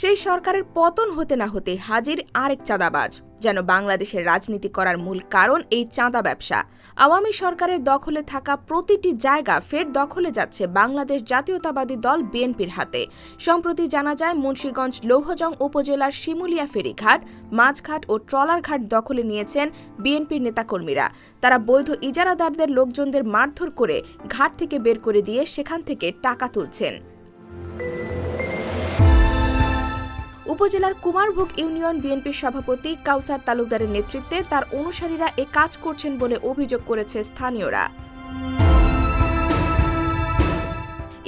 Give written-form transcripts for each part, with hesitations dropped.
সেই সরকারের পতন হতে না হতে হাজির আরেক চাঁদাবাজ। যেন বাংলাদেশের রাজনীতি করার মূল কারণ এই চাঁদা ব্যবসা। আওয়ামী সরকারের দখলে থাকা প্রতিটি জায়গা ফের দখলে যাচ্ছে বাংলাদেশ জাতীয়তাবাদী দল বিএনপির হাতে। সম্প্রতি জানা যায়, মুন্সিগঞ্জ লৌহজং উপজেলার শিমুলিয়া ফেরিঘাট, মাছঘাট ও ট্রলার ঘাট দখলে নিয়েছেন বিএনপির নেতাকর্মীরা। তারা বৈধ ইজারাদারদের লোকজনদের মারধর করে ঘাট থেকে বের করে দিয়ে সেখান থেকে টাকা তুলছেন। উপজেলার কুমারভোগ ইউনিয়ন বিএনপির সভাপতি কাউসার তালুকদারের নেতৃত্বে তার অনুসারীরা এ কাজ করছেন বলে অভিযোগ করেছে স্থানীয়রা।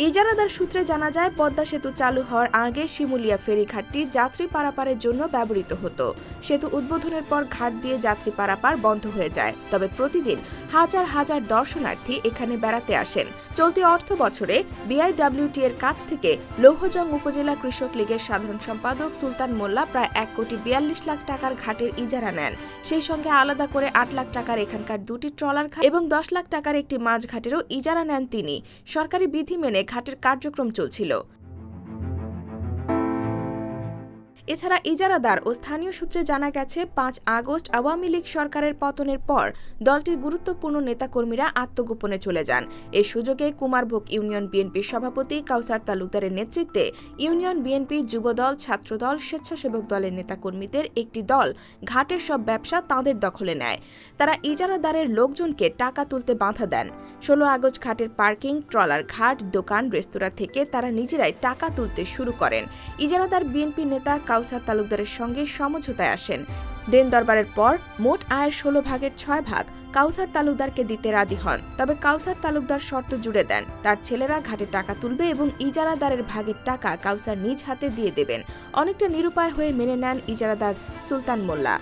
ইজারাদার সূত্রে জানা যায়, পদ্মা সেতু চালু হওয়ার আগে শিমুলিয়া ফেরিঘাটটি যাত্রী পারাপারের জন্য ব্যবহৃত হতো। সেতু উদ্বোধনের পর ঘাট দিয়ে যাত্রী পারাপার বন্ধ হয়ে যায়। তবে প্রতিদিন হাজার হাজার দর্শনার্থী এখানে বেড়াতে আসেন। চলতি অর্থ বছরে বিআইডব্লিউটি এর কাছ থেকে লৌহজং উপজেলা কৃষক লীগের সাধারণ সম্পাদক সুলতান মোল্লা প্রায় 1,42,00,000 টাকার ঘাটের ইজারা নেন। সেই সঙ্গে আলাদা করে 8 লাখ টাকার এখানকার 2টি ট্রলার ঘাট এবং 10 লাখ টাকার একটি মাছ ঘাটেরও ইজারা নেন তিনি। সরকারি বিধি মেনে ঘাটের কার্যক্রম চলছিল। এছাড়া ইজারাদার ও স্থানীয় সূত্রে জানা গেছে, 5 আগস্ট আওয়ামী লীগ সরকারের পতনের পর দলটির গুরুত্বপূর্ণ নেতাকর্মীরা আত্মগোপনে চলে যান। এই সুযোগে কুমারভোগ ইউনিয়ন বিএনপির সভাপতি কাউসার তালুকদারের নেতৃত্বে ইউনিয়ন বিএনপি, যুবদল, ছাত্রদল, স্বেচ্ছাসেবক দলের নেতাকর্মীদের একটি দল ঘাটের সব ব্যবসা তাঁদের দখলে নেয়। তারা ইজারাদারের লোকজনকে টাকা তুলতে বাধা দেন। 16 আগস্ট ঘাটের পার্কিং, ট্রলার ঘাট, দোকান, রেস্তোরাঁ থেকে তারা নিজেরাই টাকা তুলতে শুরু করেন। ইজারাদার বিএনপি নেতা কাউসার তালুকদারের সঙ্গে সমঝোতায় আসেন। দেন দরবারের পর মোট আয়ের 16 ভাগের 6 ভাগ কাউসার তালুকদারকে দিতে রাজি হন। তবে কাউসার তালুকদার শর্ত জুড়ে দেন, তার ছেলেরা ঘাটে টাকা তুলবে এবং ইজারাদারের ভাগের টাকা কাউসার নিজ হাতে দিয়ে দেবেন। অনেকটা নিরুপায় হয়ে মেনে নেন ইজারাদার সুলতান মোল্লা।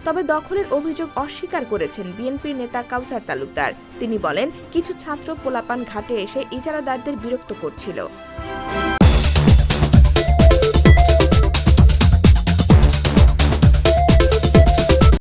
তবে দখলের অভিযোগ অস্বীকার করেছেন বিএনপির নেতা কাউসার তালুকদার। তিনি বলেন, কিছু ছাত্র পোলাপান ঘাটে এসে ইজারাদারদের বিরক্ত করছিল।